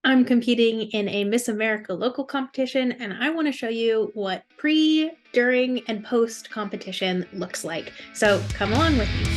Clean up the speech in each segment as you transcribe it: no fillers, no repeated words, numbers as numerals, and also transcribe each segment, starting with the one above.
I'm competing in a Miss America local competition, and I want to show you what pre, during, and post competition looks like. So come along with me.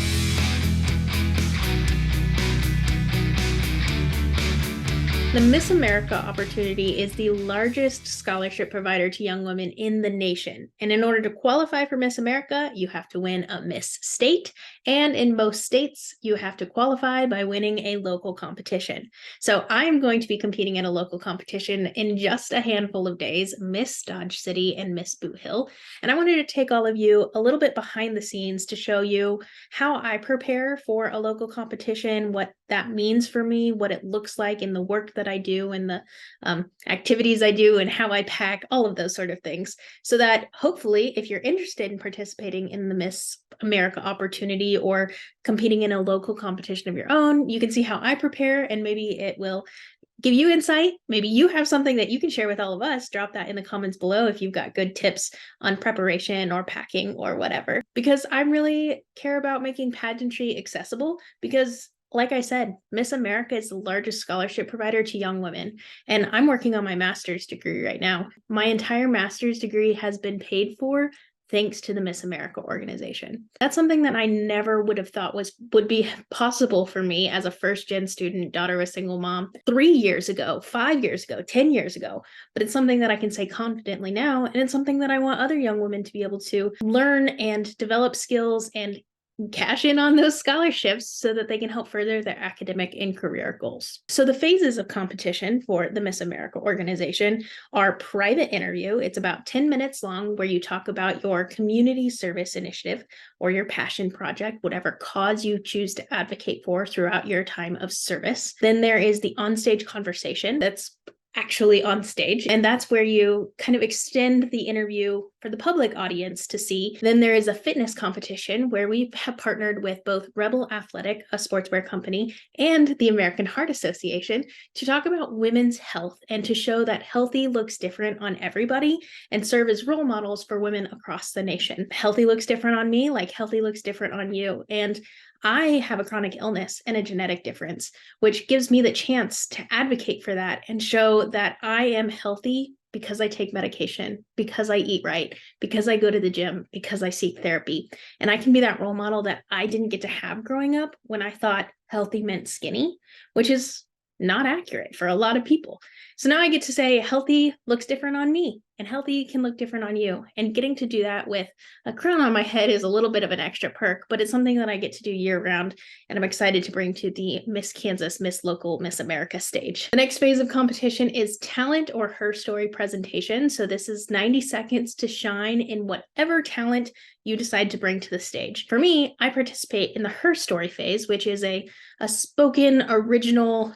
The Miss America opportunity is the largest scholarship provider to young women in the nation. And in order to qualify for Miss America, you have to win a Miss State. And in most states, you have to qualify by winning a local competition. So I'm going to be competing in a local competition in just a handful of days, Miss Dodge City and Miss Boot Hill. And I wanted to take all of you a little bit behind the scenes to show you how I prepare for a local competition, what that means for me, what it looks like in the work that I do and the activities I do and how I pack, all of those sort of things. So that hopefully, if you're interested in participating in the Miss America opportunity or competing in a local competition of your own, you can see how I prepare and maybe it will give you insight. Maybe you have something that you can share with all of us. Drop that in the comments below if you've got good tips on preparation or packing or whatever. Because I really care about making pageantry accessible because like I said, Miss America is the largest scholarship provider to young women, and I'm working on my master's degree right now. My entire master's degree has been paid for thanks to the Miss America organization. That's something that I never would have thought would be possible for me as a first-gen student, daughter of a single mom, 3 years ago, 5 years ago, 10 years ago. But it's something that I can say confidently now, and it's something that I want other young women to be able to learn and develop skills and cash in on those scholarships so that they can help further their academic and career goals. So the phases of competition for the Miss America organization are private interview. It's about 10 minutes long where you talk about your community service initiative or your passion project, whatever cause you choose to advocate for throughout your time of service. Then there is the onstage conversation that's actually on stage. And that's where you kind of extend the interview for the public audience to see. Then there is a fitness competition where we have partnered with both Rebel Athletic, a sportswear company, and the American Heart Association to talk about women's health and to show that healthy looks different on everybody and serve as role models for women across the nation. Healthy looks different on me, like healthy looks different on you. And I have a chronic illness and a genetic difference, which gives me the chance to advocate for that and show that I am healthy because I take medication, because I eat right, because I go to the gym, because I seek therapy. And I can be that role model that I didn't get to have growing up when I thought healthy meant skinny, which is not accurate for a lot of people. So now I get to say healthy looks different on me and healthy can look different on you. And getting to do that with a crown on my head is a little bit of an extra perk, but it's something that I get to do year round. And I'm excited to bring to the Miss Kansas, Miss Local, Miss America stage. The next phase of competition is talent or her story presentation. So this is 90 seconds to shine in whatever talent you decide to bring to the stage. For me, I participate in the her story phase, which is a spoken original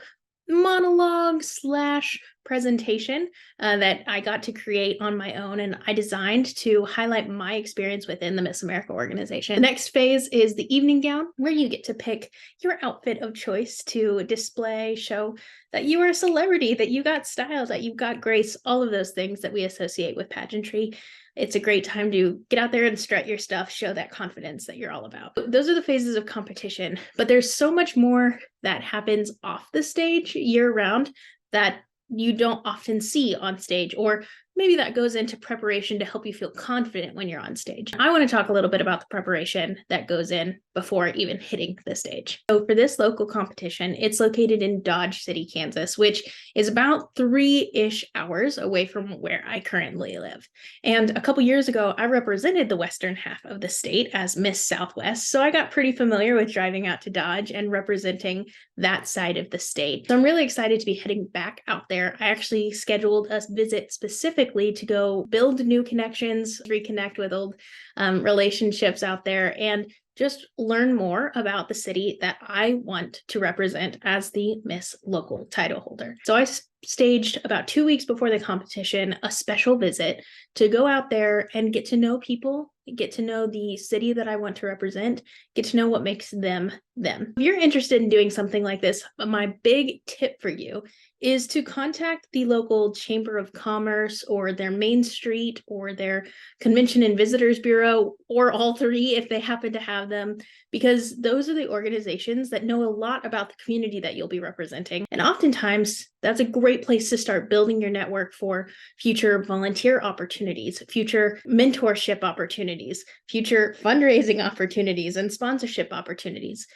monologue slash presentation that I got to create on my own and I designed to highlight my experience within the Miss America organization. The next phase is the evening gown, where you get to pick your outfit of choice to display, show that you are a celebrity, that you got style, that you've got grace, all of those things that we associate with pageantry. It's a great time to get out there and strut your stuff, show that confidence that you're all about. Those are the phases of competition, but there's so much more that happens off the stage year round that you don't often see on stage, or maybe that goes into preparation to help you feel confident when you're on stage. I want to talk a little bit about the preparation that goes in before even hitting the stage. So for this local competition, it's located in Dodge City, Kansas, which is about 3-ish hours away from where I currently live. And a couple years ago, I represented the western half of the state as Miss Southwest, so I got pretty familiar with driving out to Dodge and representing that side of the state. So I'm really excited to be heading back out there. I actually scheduled a visit specifically to go build new connections, reconnect with old relationships out there, and just learn more about the city that I want to represent as the Miss Local title holder. So I staged about 2 weeks before the competition a special visit to go out there and get to know people, get to know the city that I want to represent, get to know what makes them them. If you're interested in doing something like this, my big tip for you is to contact the local Chamber of Commerce or their Main Street or their Convention and Visitors Bureau, or all three if they happen to have them, because those are the organizations that know a lot about the community that you'll be representing. And oftentimes, that's a great place to start building your network for future volunteer opportunities, future mentorship opportunities, future fundraising opportunities, and sponsorship opportunities.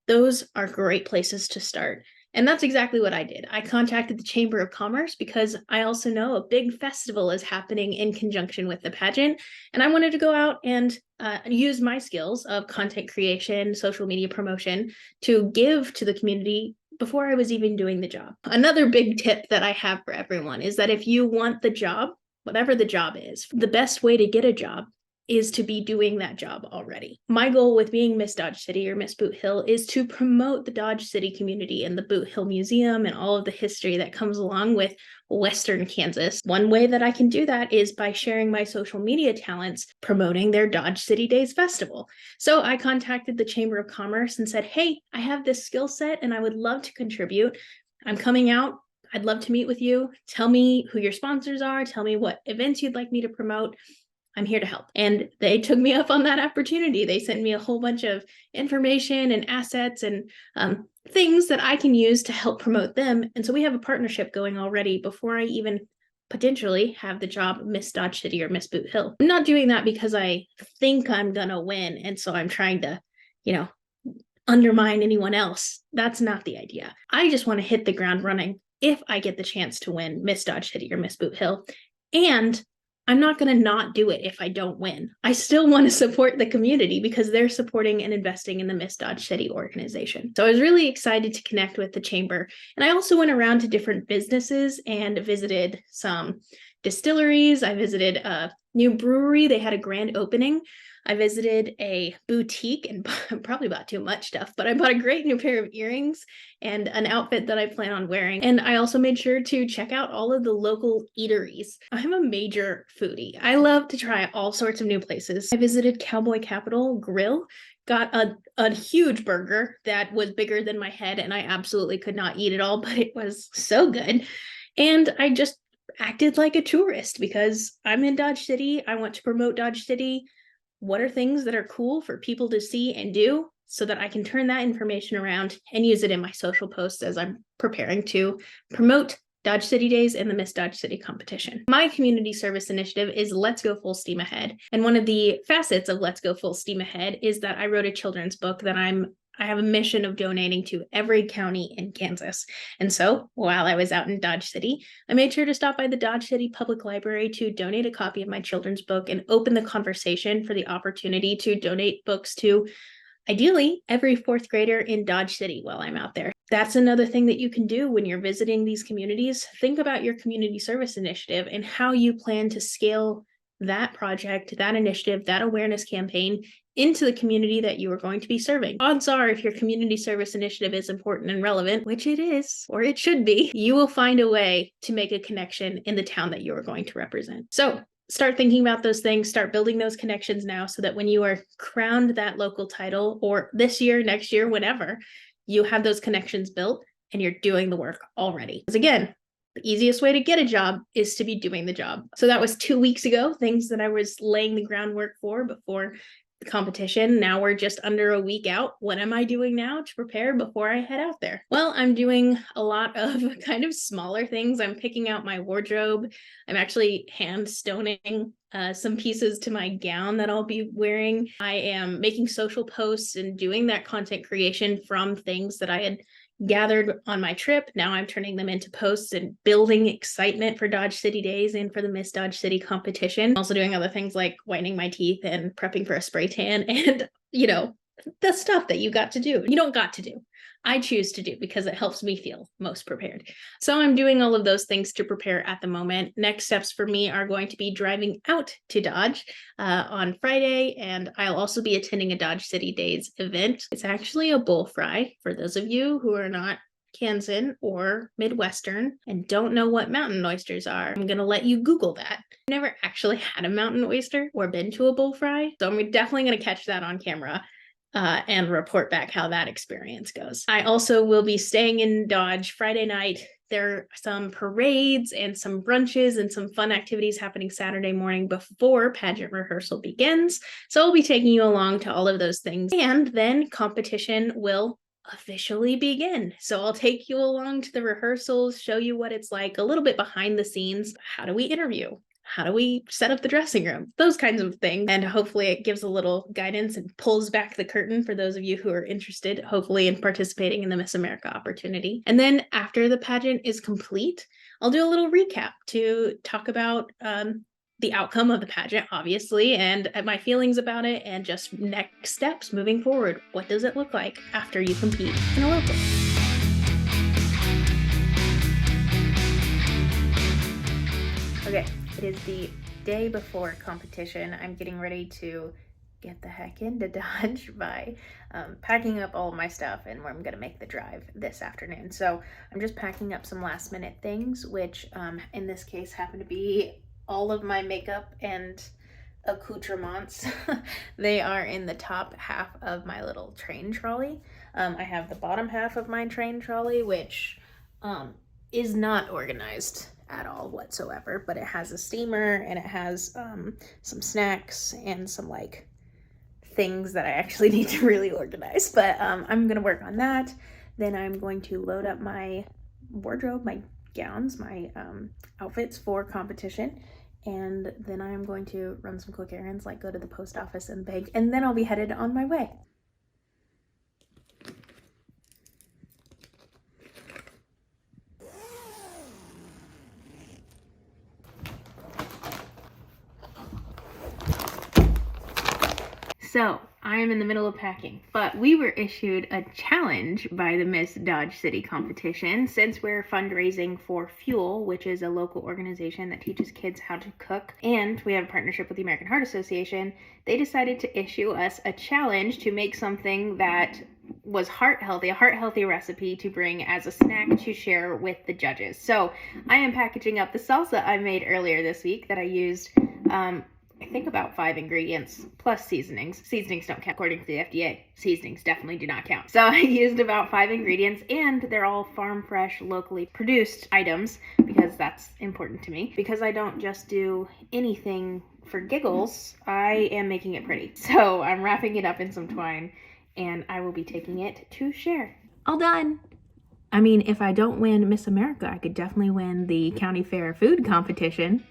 Those are great places to start. And that's exactly what I did. I contacted the Chamber of Commerce because I also know a big festival is happening in conjunction with the pageant. And I wanted to go out and use my skills of content creation, social media promotion to give to the community before I was even doing the job. Another big tip that I have for everyone is that if you want the job, whatever the job is, the best way to get a job is to be doing that job already. My goal with being Miss Dodge City or Miss Boot Hill is to promote the Dodge City community and the Boot Hill Museum and all of the history that comes along with Western Kansas. One way that I can do that is by sharing my social media talents promoting their Dodge City Days Festival. So I contacted the Chamber of Commerce and said, hey, I have this skill set and I would love to contribute. I'm coming out. I'd love to meet with you. Tell me who your sponsors are. Tell me what events you'd like me to promote. I'm here to help. And they took me up on that opportunity. They sent me a whole bunch of information and assets and things that I can use to help promote them. And so we have a partnership going already before I even potentially have the job Miss Dodge City or Miss Boot Hill. I'm not doing that because I think I'm going to win. And so I'm trying to, undermine anyone else. That's not the idea. I just want to hit the ground running if I get the chance to win Miss Dodge City or Miss Boot Hill. And I'm not going to not do it if I don't win. I still want to support the community because they're supporting and investing in the Miss Dodge City organization. So I was really excited to connect with the chamber. And I also went around to different businesses and visited some distilleries. I visited a new brewery. They had a grand opening. I visited a boutique and probably bought too much stuff, but I bought a great new pair of earrings and an outfit that I plan on wearing. And I also made sure to check out all of the local eateries. I'm a major foodie. I love to try all sorts of new places. I visited Cowboy Capital Grill, got a huge burger that was bigger than my head, and I absolutely could not eat it all, but it was so good. And I just acted like a tourist because I'm in Dodge City. I want to promote Dodge City. What are things that are cool for people to see and do so that I can turn that information around and use it in my social posts as I'm preparing to promote Dodge City Days and the Miss Dodge City competition. My community service initiative is Let's Go Full Steam Ahead. And one of the facets of Let's Go Full Steam Ahead is that I wrote a children's book that I have a mission of donating to every county in Kansas. And so while I was out in Dodge City, I made sure to stop by the Dodge City Public Library to donate a copy of my children's book and open the conversation for the opportunity to donate books to ideally every fourth grader in Dodge City while I'm out there. That's another thing that you can do when you're visiting these communities. Think about your community service initiative and how you plan to scale that project, that initiative, that awareness campaign into the community that you are going to be serving. Odds are, if your community service initiative is important and relevant, which it is, or it should be, you will find a way to make a connection in the town that you are going to represent. So start thinking about those things, start building those connections now so that when you are crowned that local title, or this year, next year, whenever, you have those connections built and you're doing the work already. Because again, the easiest way to get a job is to be doing the job. So that was 2 weeks ago, things that I was laying the groundwork for before the competition. Now we're just under a week out. What am I doing now to prepare before I head out there? Well, I'm doing a lot of kind of smaller things. I'm picking out my wardrobe. I'm actually hand stoning some pieces to my gown that I'll be wearing. I am making social posts and doing that content creation from things that I had gathered on my trip. Now I'm turning them into posts and building excitement for Dodge City Days and for the Miss Dodge City competition. Also doing other things like whitening my teeth and prepping for a spray tan and, the stuff that you got to do. You don't got to do. I choose to do because it helps me feel most prepared. So I'm doing all of those things to prepare at the moment. Next steps for me are going to be driving out to Dodge on Friday, and I'll also be attending a Dodge City Days event. It's actually a bull fry for those of you who are not Kansan or Midwestern and don't know what mountain oysters are. I'm going to let you Google that. I've never actually had a mountain oyster or been to a bull fry, so I'm definitely going to catch that on camera. And report back how that experience goes. I also will be staying in Dodge Friday night, There are some parades and some brunches and some fun activities happening Saturday morning before pageant rehearsal begins. So I'll be taking you along to all of those things. And then competition will officially begin. So I'll take you along to the rehearsals, show you what it's like, a little bit behind the scenes. How do we interview? How do we set up the dressing room? Those kinds of things. And hopefully it gives a little guidance and pulls back the curtain for those of you who are interested, hopefully, in participating in the Miss America opportunity. And then after the pageant is complete, I'll do a little recap to talk about the outcome of the pageant, obviously, and my feelings about it, and just next steps moving forward. What does it look like after you compete in a local? Okay, it is the day before competition. I'm getting ready to get the heck into Dodge by packing up all of my stuff and where I'm gonna make the drive this afternoon. So I'm just packing up some last minute things, which in this case happen to be all of my makeup and accoutrements. They are in the top half of my little train trolley. I have the bottom half of my train trolley, which is not organized at all whatsoever, but it has a steamer and it has some snacks and some like things that I actually need to really organize, but I'm gonna work on that. Then I'm going to load up my wardrobe, my gowns, my outfits for competition, and then I'm going to run some quick errands, like go to the post office and bank, and then I'll be headed on my way. So I am in the middle of packing, but we were issued a challenge by the Miss Dodge City competition. Since we're fundraising for Fuel, which is a local organization that teaches kids how to cook, and we have a partnership with the American Heart Association, they decided to issue us a challenge to make something that was heart healthy, a heart healthy recipe to bring as a snack to share with the judges. So I am packaging up the salsa I made earlier this week that I used I think about 5 ingredients plus seasonings. Seasonings don't count according to the FDA. Seasonings definitely do not count. So I used about 5 ingredients, and they're all farm fresh, locally produced items because that's important to me. Because I don't just do anything for giggles, I am making it pretty. So I'm wrapping it up in some twine, and I will be taking it to share. All done. I mean, if I don't win Miss America, I could definitely win the county fair food competition.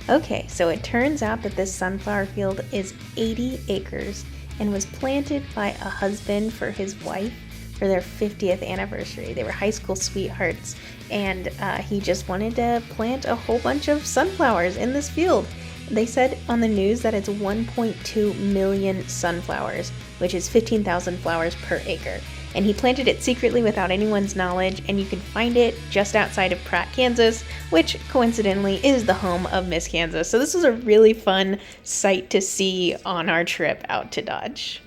Okay, so it turns out that this sunflower field is 80 acres and was planted by a husband for his wife for their 50th anniversary. They were high school sweethearts, and he just wanted to plant a whole bunch of sunflowers in this field. They said on the news that it's 1.2 million sunflowers, which is 15,000 flowers per acre. And he planted it secretly without anyone's knowledge, and you can find it just outside of Pratt, Kansas, which coincidentally is the home of Miss Kansas. So this was a really fun sight to see on our trip out to Dodge.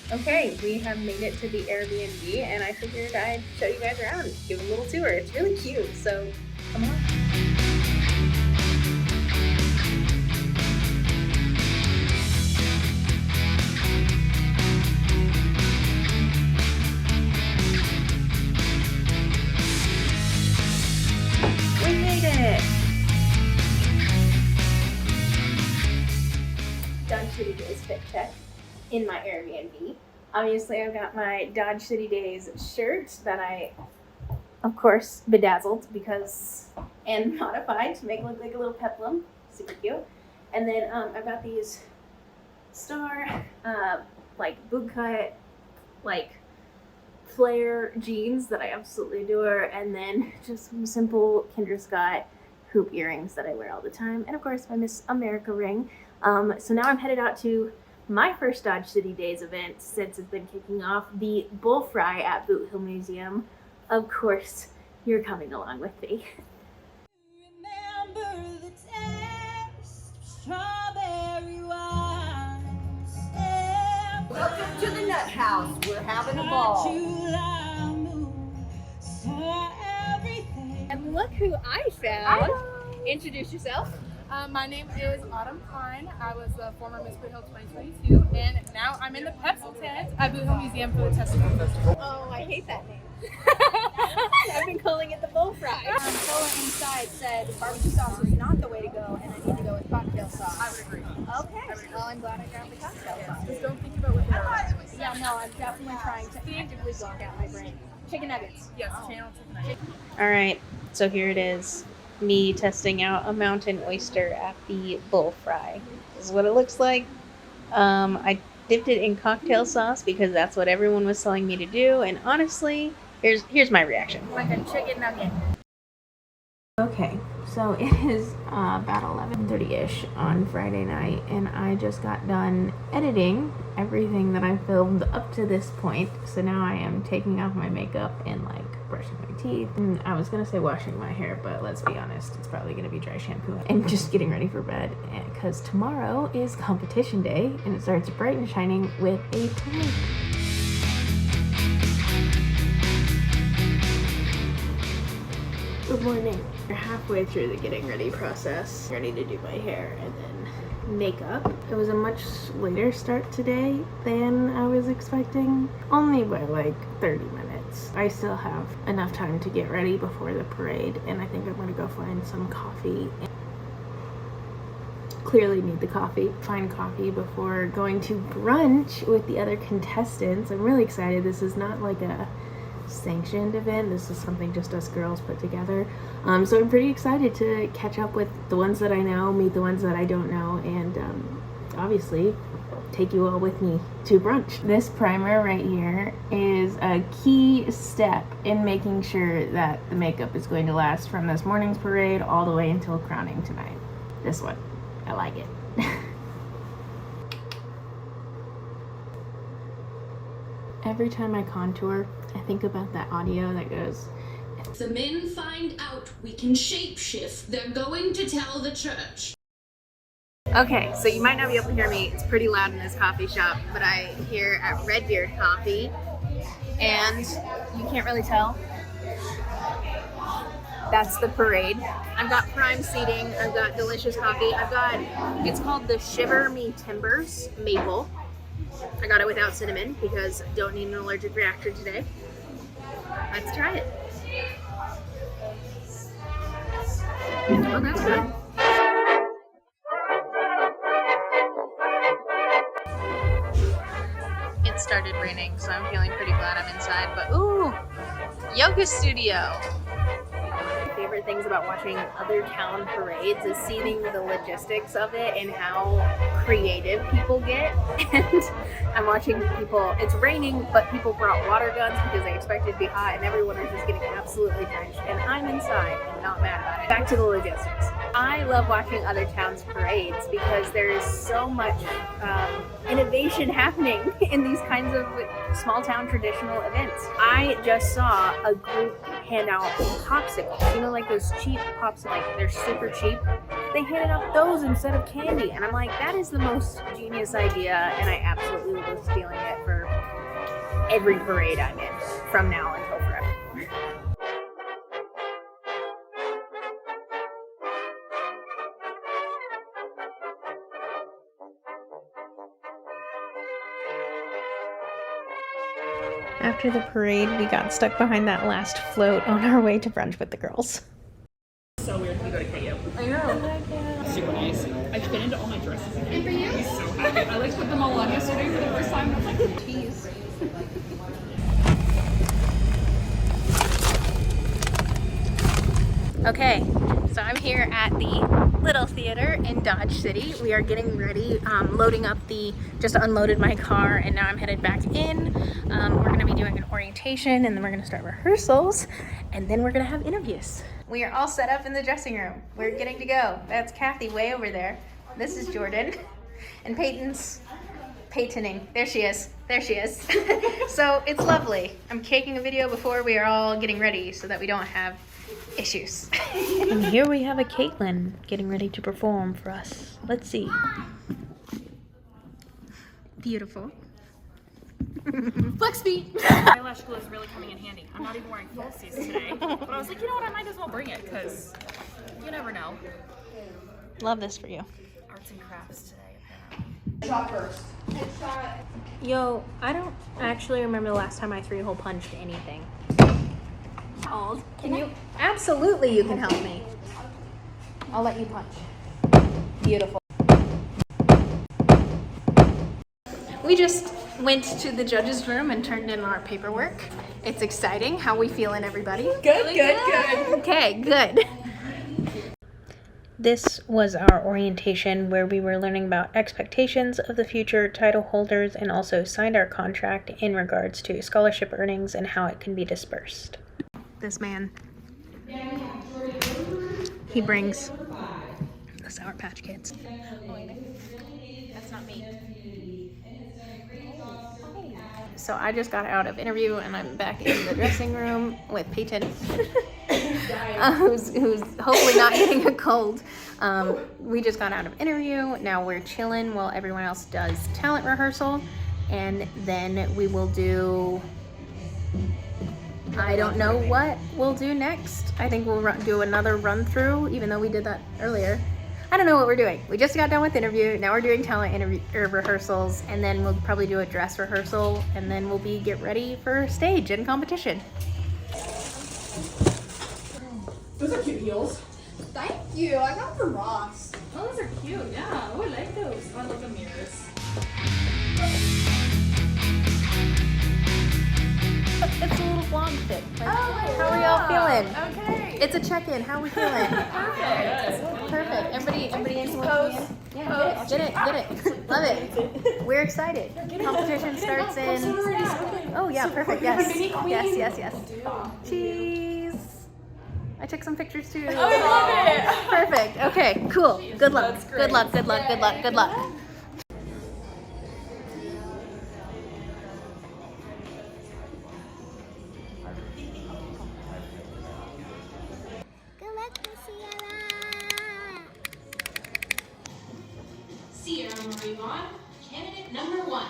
Okay, we have made it to the Airbnb, and I figured I'd show you guys around, give a little tour. It's really cute, so come on. We made it! Dodge City Days fit check in my Airbnb. Obviously, I've got my Dodge City Days shirt that I, of course, bedazzled and modified to make it look like a little peplum. Super cute. And then I've got these star, like boot cut, like flare jeans that I absolutely adore, and then just some simple Kendra Scott hoop earrings that I wear all the time, and of course my Miss America ring. So now I'm headed out to my first Dodge City Days event since it's been kicking off, the bull fry at Boot Hill Museum. Of course, you're coming along with me. Remember the taste of strawberry wine. Welcome to the Nut House. We're having a ball. And look who I found. Introduce yourself. My name is Autumn Klein. I was the former Miss Boot Hill 2022, and now I'm in the Pepsi tent at Boot Hill Museum for the Testimony Festival. Oh, I hate that name. I've been calling it the bull fry. Someone inside said barbecue sauce is not the way to go, and I need to go with cocktail sauce. I would agree. Okay, well, I'm glad I grabbed the cocktail sauce. Just don't think about what they're Yeah, no, I'm definitely trying to actively block out my brain. Chicken nuggets. Yes, channel tonight. All right, so here it is. Me testing out a mountain oyster at the bull fry. This is what it looks like. I dipped it in cocktail sauce because that's what everyone was telling me to do, and honestly, here's my reaction. Like a chicken nugget. Okay, so it is about 11:30ish on Friday night, and I just got done editing everything that I filmed up to this point. So now I am taking off my makeup and like brushing my teeth. And I was gonna say washing my hair, but let's be honest, it's probably gonna be dry shampoo. And just getting ready for bed, because tomorrow is competition day, and it starts bright and shining with a parade. Good morning. We're halfway through the getting ready process. Ready to do my hair and then makeup. It was a much later start today than I was expecting. Only by like 30 minutes. I still have enough time to get ready before the parade, and I think I'm gonna go find some coffee. Clearly need the coffee. Find coffee before going to brunch with the other contestants. I'm really excited. This is not like a sanctioned event. This is something just us girls put together. So I'm pretty excited to catch up with the ones that I know, meet the ones that I don't know, and obviously take you all with me to brunch. This primer right here is a key step in making sure that the makeup is going to last from this morning's parade all the way until crowning tonight. This one, I like it. Every time I contour, I think about that audio that goes, If the men find out we can shapeshift, they're going to tell the church. Okay, so you might not be able to hear me. It's pretty loud in this coffee shop, but I here at Redbeard Coffee, and you can't really tell. That's the parade. I've got prime seating. I've got delicious coffee. It's called the Shiver Me Timbers Maple. I got it without cinnamon because I don't need an allergic reaction today. Let's try it. Oh, that's good. It started raining, so I'm feeling pretty glad I'm inside, but ooh, yoga studio. Favorite things about watching other town parades is seeing the logistics of it and how creative people get. And I'm watching people, it's raining, but people brought water guns because they expected to be hot, and everyone is just getting absolutely drenched, and I'm inside and not mad about it. Back to the logistics. I love watching other towns' parades because there is so much innovation happening in these kinds of small town traditional events. I just saw a group hand out popsicles, you know, like those cheap pops, like they're super cheap. They handed out those instead of candy, and I'm like, that is the most genius idea, and I absolutely will be stealing it for every parade I'm in from now until forever. After the parade, we got stuck behind that last float on our way to brunch with the girls. So weird to go to KU. I know. Super nice. I fit into all my dresses again. And for you? I'm so happy. I like put them all on yesterday for the first time. I was like, geez. Okay, so I'm here at the Little Theater in Dodge City. We are getting ready, loading up just unloaded my car, and now I'm headed back in. We're gonna be doing an orientation, and then we're gonna start rehearsals, and then we're gonna have interviews. We are all set up in the dressing room. We're getting to go. That's Kathy way over there. This is Jordan, and Peyton's patenting. There she is. There she is. So it's lovely. I'm caking a video before we are all getting ready so that we don't have issues. And here we have a Caitlin getting ready to perform for us. Let's see. Beautiful. Flex feet. Eyelash glue is really coming in handy. I'm not even wearing falsies today, but I was like, you know what, I might as well bring it because you never know. Love this for you. Arts and crafts today. Yo, I don't actually remember the last time I three-hole punched anything. Old. Can you? Absolutely, you can help me. I'll let you punch. Beautiful. We just went to the judge's room and turned in our paperwork. It's exciting. How we feeling, everybody? Good. Okay, good. This was our orientation where we were learning about expectations of the future title holders and also signed our contract in regards to scholarship earnings and how it can be dispersed. This man, he brings the Sour Patch Kids. That's not me. So I just got out of interview and I'm back in the dressing room with Peyton, who's hopefully not getting a cold. We just got out of interview. Now we're chilling while everyone else does talent rehearsal, and then we will do, I don't know what we'll do next. I think we'll do another run through, even though we did that earlier. I don't know what we're doing. We just got done with interview. Now we're doing talent rehearsals, and then we'll probably do a dress rehearsal, and then we'll get ready for stage and competition. Those are cute heels. Thank you. I got them from Ross. Oh, those are cute. Yeah. Oh, I like those. Oh, I love the mirrors. It's a little vlog fit. How are y'all feeling? Okay. It's a check-in. How are we feeling? Perfect. Everybody in pose. Yeah, get it. Love it. We're excited. Competition starts in. Oh yeah, perfect. Yes. Cheese. I took some pictures too. Oh, I love it. Perfect. Okay, cool. Good luck. Good luck. Sierra Marie Vaughn, candidate number 1.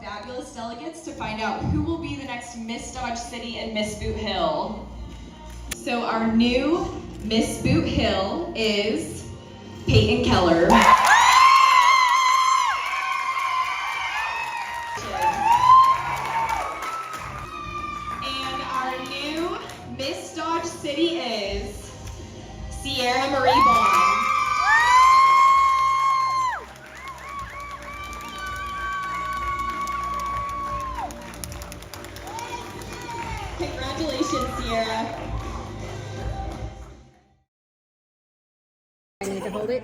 Fabulous delegates to find out who will be the next Miss Dodge City and Miss Boot Hill. So our new Miss Boot Hill is Peyton Keller. And our new Miss Dodge City is Sierra Marie Vaughn. Congratulations, Sierra. I need to hold it.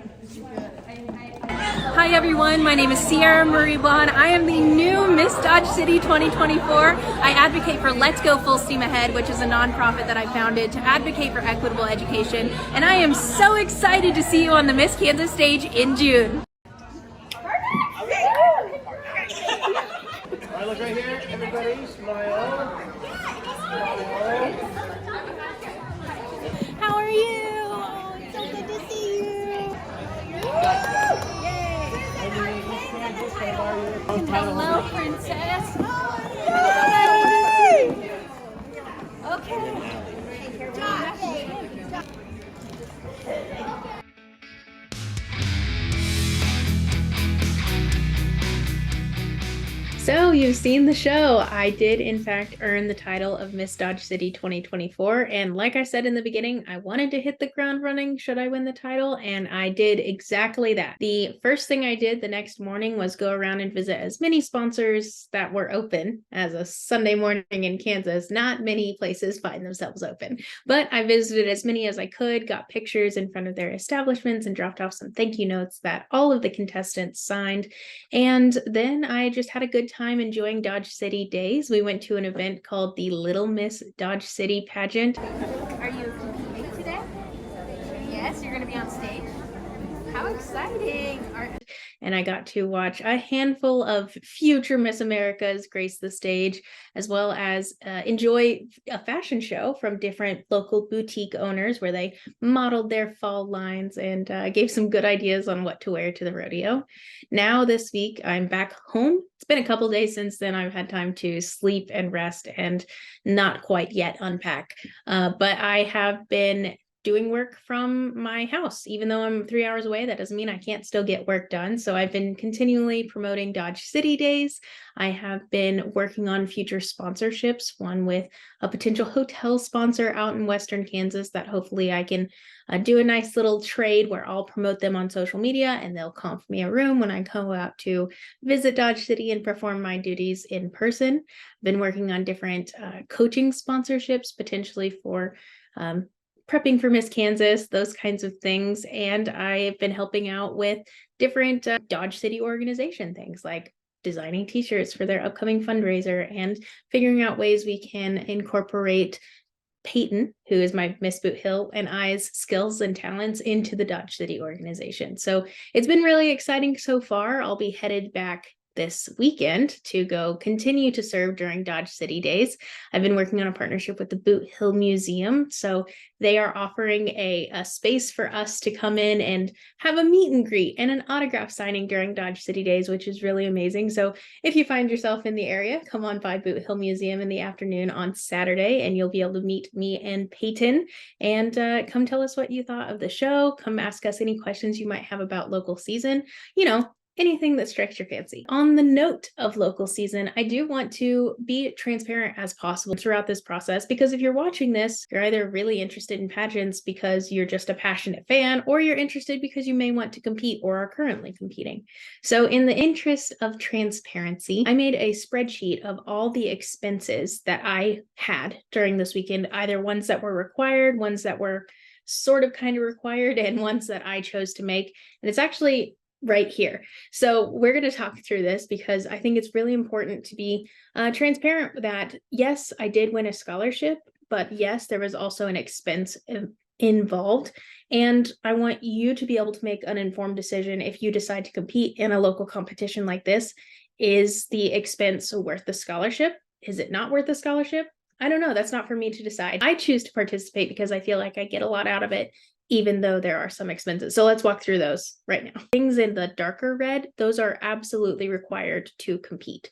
Hi everyone, my name is Sierra Marie Vaughn. I am the new Miss Dodge City 2024. I advocate for Let's Go Full Steam Ahead, which is a nonprofit that I founded to advocate for equitable education. And I am so excited to see you on the Miss Kansas stage in June. All right, look right here, everybody, smile. How are you? Oh, it's so good to see you. Hello, princess. Okay. So you've seen the show. I did, in fact, earn the title of Miss Dodge City 2024. And like I said in the beginning, I wanted to hit the ground running should I win the title. And I did exactly that. The first thing I did the next morning was go around and visit as many sponsors that were open. As a Sunday morning in Kansas, not many places find themselves open. But I visited as many as I could, got pictures in front of their establishments, and dropped off some thank you notes that all of the contestants signed. And then I just had a good time enjoying Dodge City days. We went to an event called the Little Miss Dodge City Pageant. Are you competing today? Yes, you're going to be on stage. How exciting! And I got to watch a handful of future Miss Americas grace the stage, as well as enjoy a fashion show from different local boutique owners where they modeled their fall lines and gave some good ideas on what to wear to the rodeo. Now this week, I'm back home. It's been a couple days since then. I've had time to sleep and rest and not quite yet unpack. But I have been doing work from my house. Even though I'm 3 hours away, that doesn't mean I can't still get work done. So I've been continually promoting Dodge City days. I have been working on future sponsorships, one with a potential hotel sponsor out in Western Kansas that hopefully I can do a nice little trade where I'll promote them on social media and they'll comp me a room when I go out to visit Dodge City and perform my duties in person. I've been working on different coaching sponsorships, potentially for prepping for Miss Kansas, those kinds of things. And I've been helping out with different Dodge City organization things like designing t-shirts for their upcoming fundraiser and figuring out ways we can incorporate Peyton, who is my Miss Boot Hill, and I's skills and talents into the Dodge City organization. So it's been really exciting so far. I'll be headed back this weekend to go continue to serve during Dodge City days. I've been working on a partnership with the Boot Hill Museum. So they are offering a space for us to come in and have a meet and greet and an autograph signing during Dodge City days, which is really amazing. So if you find yourself in the area, come on by Boot Hill Museum in the afternoon on Saturday, and you'll be able to meet me and Peyton and come tell us what you thought of the show. Come ask us any questions you might have about local season. You know, anything that strikes your fancy. On the note of local season, I do want to be transparent as possible throughout this process, because if you're watching this, you're either really interested in pageants because you're just a passionate fan, or you're interested because you may want to compete or are currently competing. So in the interest of transparency, I made a spreadsheet of all the expenses that I had during this weekend, either ones that were required, ones that were sort of kind of required, and ones that I chose to make. And it's actually right here. So we're going to talk through this because I think it's really important to be transparent that, yes, I did win a scholarship, but yes, there was also an expense involved. And I want you to be able to make an informed decision if you decide to compete in a local competition like this. Is the expense worth the scholarship? Is it not worth the scholarship? I don't know. That's not for me to decide. I choose to participate because I feel like I get a lot out of it, even though there are some expenses. So let's walk through those right now. Things in the darker red, those are absolutely required to compete.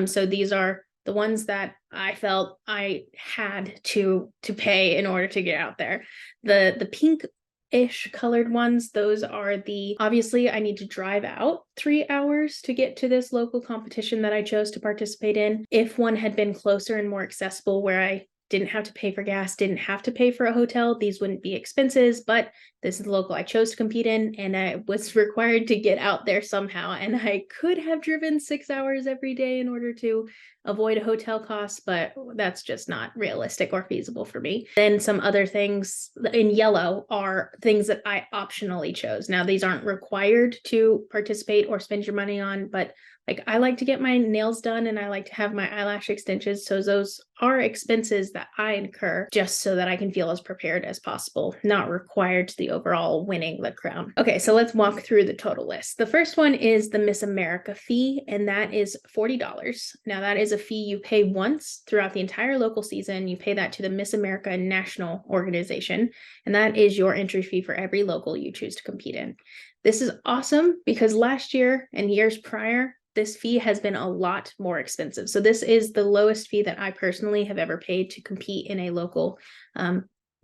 So these are the ones that I felt I had to pay in order to get out there. The pink-ish colored ones, those are obviously I need to drive out 3 hours to get to this local competition that I chose to participate in. If one had been closer and more accessible where I didn't have to pay for gas, didn't have to pay for a hotel, these wouldn't be expenses, but this is the local I chose to compete in, and I was required to get out there somehow. And I could have driven 6 hours every day in order to avoid a hotel cost, but that's just not realistic or feasible for me. Then some other things in yellow are things that I optionally chose. Now, these aren't required to participate or spend your money on, but like I like to get my nails done and I like to have my eyelash extensions. So those are expenses that I incur just so that I can feel as prepared as possible, not required to the overall winning the crown. Okay, so let's walk through the total list. The first one is the Miss America fee, and that is $40. Now that is a fee you pay once throughout the entire local season. You pay that to the Miss America National Organization, and that is your entry fee for every local you choose to compete in. This is awesome because last year and years prior, this fee has been a lot more expensive. So this is the lowest fee that I personally have ever paid to compete in a local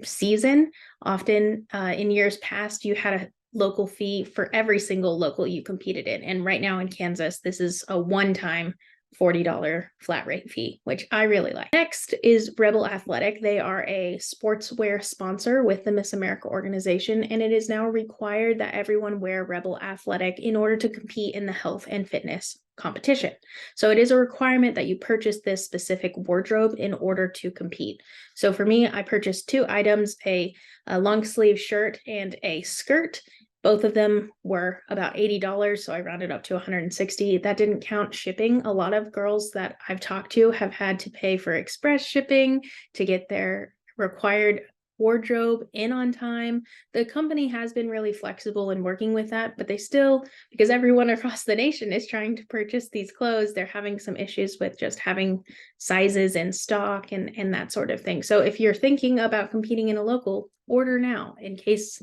season. Often in years past, you had a local fee for every single local you competed in. And right now in Kansas, this is a one-time $40 flat rate fee, which I really like. Next is Rebel Athletic. They are a sportswear sponsor with the Miss America organization, and it is now required that everyone wear Rebel Athletic in order to compete in the health and fitness competition. So it is a requirement that you purchase this specific wardrobe in order to compete. So for me, I purchased 2 items, a long sleeve shirt and a skirt. Both of them were about $80, so I rounded up to $160. That didn't count shipping. A lot of girls that I've talked to have had to pay for express shipping to get their required wardrobe in on time. The company has been really flexible in working with that, but they still, because everyone across the nation is trying to purchase these clothes, they're having some issues with just having sizes in stock and that sort of thing. So if you're thinking about competing in a local, order now in case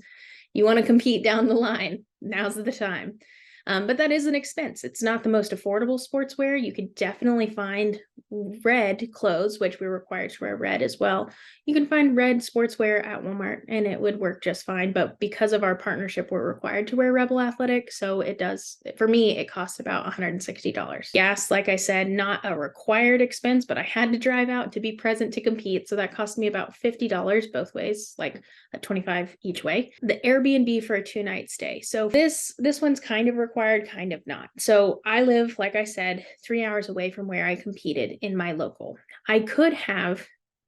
you want to compete down the line. Now's the time. But that is an expense. It's not the most affordable sportswear. You could definitely find red clothes, which we're required to wear red as well. You can find red sportswear at Walmart and it would work just fine. But because of our partnership, we're required to wear Rebel Athletic. So it does, for me, it costs about $160. Gas, like I said, not a required expense, but I had to drive out to be present to compete. So that cost me about $50 both ways, like $25 each way. The Airbnb for a 2-night stay. So this one's kind of required, kind of not. So I live, like I said, 3 hours away from where I competed in my local. I could have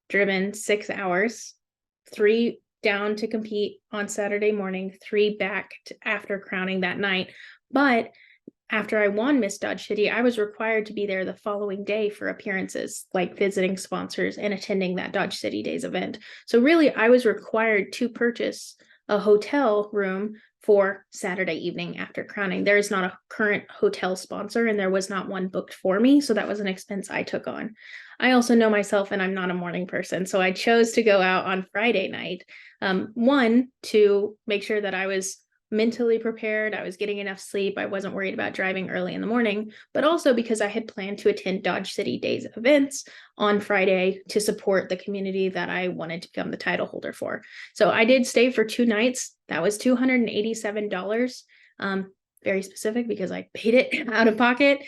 driven 6 hours, 3 down to compete on Saturday morning, 3 back after crowning that night. But after I won Miss Dodge City, I was required to be there the following day for appearances, like visiting sponsors and attending that Dodge City Days event. So really, I was required to purchase a hotel room for Saturday evening after crowning. There is not a current hotel sponsor and there was not one booked for me. So that was an expense I took on. I also know myself and I'm not a morning person. So I chose to go out on Friday night. One, to make sure that I was mentally prepared. I was getting enough sleep. I wasn't worried about driving early in the morning, but also because I had planned to attend Dodge City Days events on Friday to support the community that I wanted to become the title holder for. So I did stay for 2 nights. That was $287. Very specific because I paid it out of pocket.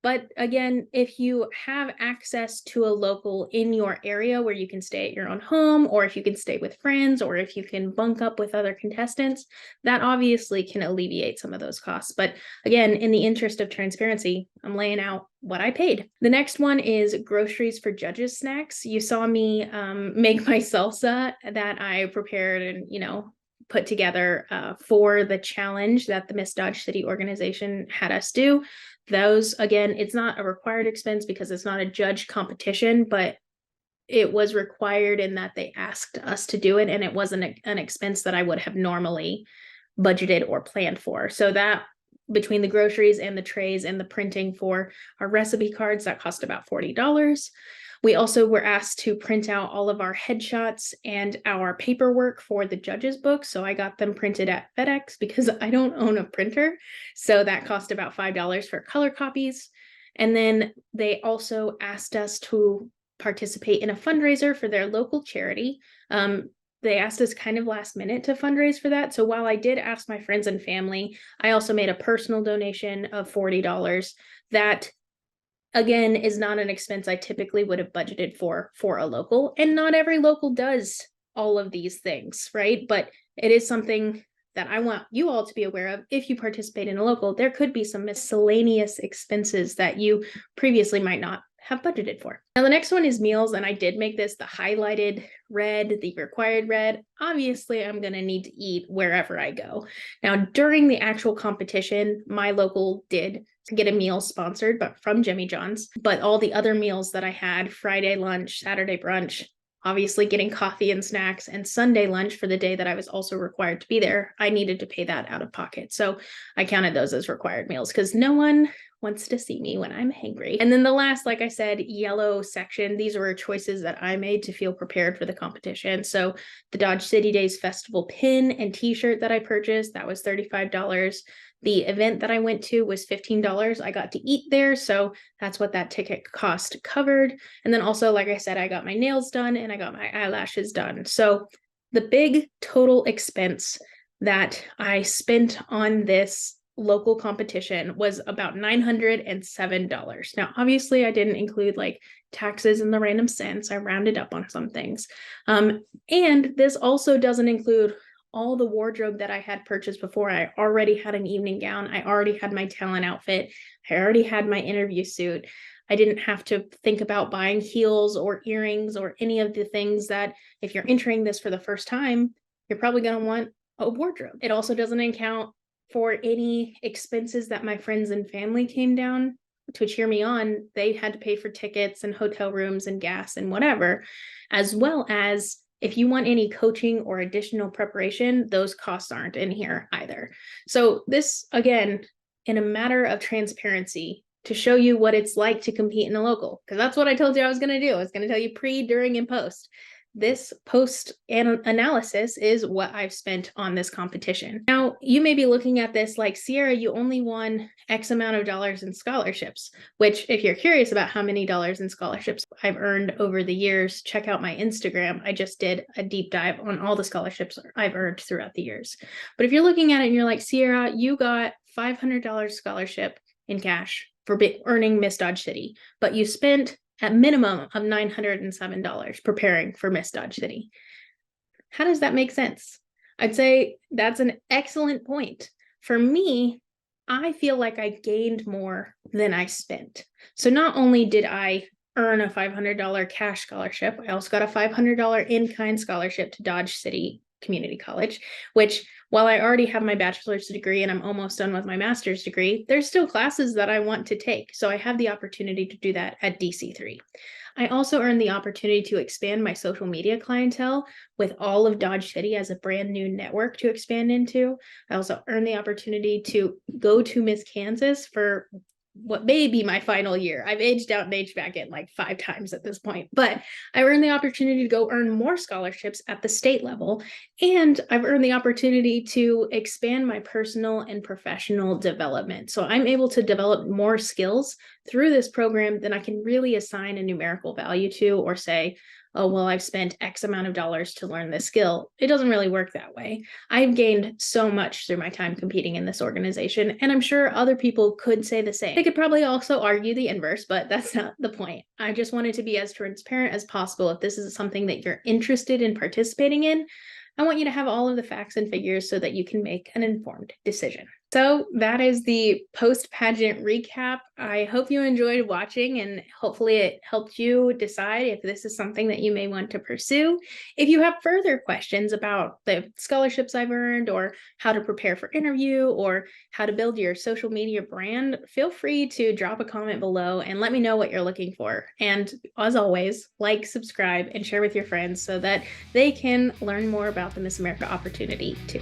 But again, if you have access to a local in your area where you can stay at your own home, or if you can stay with friends, or if you can bunk up with other contestants, that obviously can alleviate some of those costs. But again, in the interest of transparency, I'm laying out what I paid. The next one is groceries for judges snacks. You saw me make my salsa that I prepared and, put together for the challenge that the Miss Dodge City organization had us do. Those, again, it's not a required expense because it's not a judge competition, but it was required in that they asked us to do it, and it wasn't an expense that I would have normally budgeted or planned for. So that, between the groceries and the trays and the printing for our recipe cards, that cost about $40. We also were asked to print out all of our headshots and our paperwork for the judges book. So I got them printed at FedEx because I don't own a printer. So that cost about $5 for color copies. And then they also asked us to participate in a fundraiser for their local charity. They asked us kind of last minute to fundraise for that. So while I did ask my friends and family, I also made a personal donation of $40 that, again, is not an expense I typically would have budgeted for a local. And not every local does all of these things, right? But it is something that I want you all to be aware of. If you participate in a local, there could be some miscellaneous expenses that you previously might not have budgeted for. Now, the next one is meals, and I did make this the highlighted red, the required red. Obviously, I'm going to need to eat wherever I go. Now, during the actual competition, my local did get a meal sponsored, but from Jimmy John's. But all the other meals that I had, Friday lunch, Saturday brunch, obviously getting coffee and snacks, and Sunday lunch for the day that I was also required to be there, I needed to pay that out of pocket. So I counted those as required meals because no one wants to see me when I'm hangry. And then the last, like I said, yellow section, these were choices that I made to feel prepared for the competition. So the Dodge City Days Festival pin and t-shirt that I purchased, that was $35. The event that I went to was $15. I got to eat there, so that's what that ticket cost covered. And then also, like I said, I got my nails done and I got my eyelashes done. So the big total expense that I spent on this local competition was about $907. Now, obviously, I didn't include like taxes and the random cents. I rounded up on some things. And this also doesn't include all the wardrobe that I had purchased before. I already had an evening gown. I already had my talent outfit. I already had my interview suit. I didn't have to think about buying heels or earrings or any of the things that if you're entering this for the first time, you're probably going to want a wardrobe. It also doesn't account for any expenses that my friends and family came down to cheer me on. They had to pay for tickets and hotel rooms and gas and whatever, as well as if you want any coaching or additional preparation, those costs aren't in here either. So this, again, in a matter of transparency, to show you what it's like to compete in a local, because that's what I told you I was going to do. I was going to tell you pre, during, and post. This post analysis is what I've spent on this competition. Now, you may be looking at this like, Sierra, you only won X amount of dollars in scholarships, which if you're curious about how many dollars in scholarships I've earned over the years, check out my Instagram. I just did a deep dive on all the scholarships I've earned throughout the years. But if you're looking at it and you're like, Sierra, you got $500 scholarship in cash for earning Miss Dodge City, but you spent at minimum of $907 preparing for Miss Dodge City. How does that make sense? I'd say that's an excellent point. For me, I feel like I gained more than I spent. So not only did I earn a $500 cash scholarship, I also got a $500 in-kind scholarship to Dodge City Community College, which while I already have my bachelor's degree and I'm almost done with my master's degree, there's still classes that I want to take. So I have the opportunity to do that at DC3. I also earned the opportunity to expand my social media clientele with all of Dodge City as a brand new network to expand into. I also earned the opportunity to go to Miss Kansas for what may be my final year. I've aged out and aged back in like 5 times at this point, but I earned the opportunity to go earn more scholarships at the state level. And I've earned the opportunity to expand my personal and professional development. So I'm able to develop more skills through this program than I can really assign a numerical value to or say, oh, well, I've spent X amount of dollars to learn this skill. It doesn't really work that way. I've gained so much through my time competing in this organization, and I'm sure other people could say the same. They could probably also argue the inverse, but that's not the point. I just wanted to be as transparent as possible. If this is something that you're interested in participating in, I want you to have all of the facts and figures so that you can make an informed decision. So that is the post-pageant recap. I hope you enjoyed watching and hopefully it helped you decide if this is something that you may want to pursue. If you have further questions about the scholarships I've earned or how to prepare for interview or how to build your social media brand, feel free to drop a comment below and let me know what you're looking for. And as always, like, subscribe, and share with your friends so that they can learn more about the Miss America opportunity too.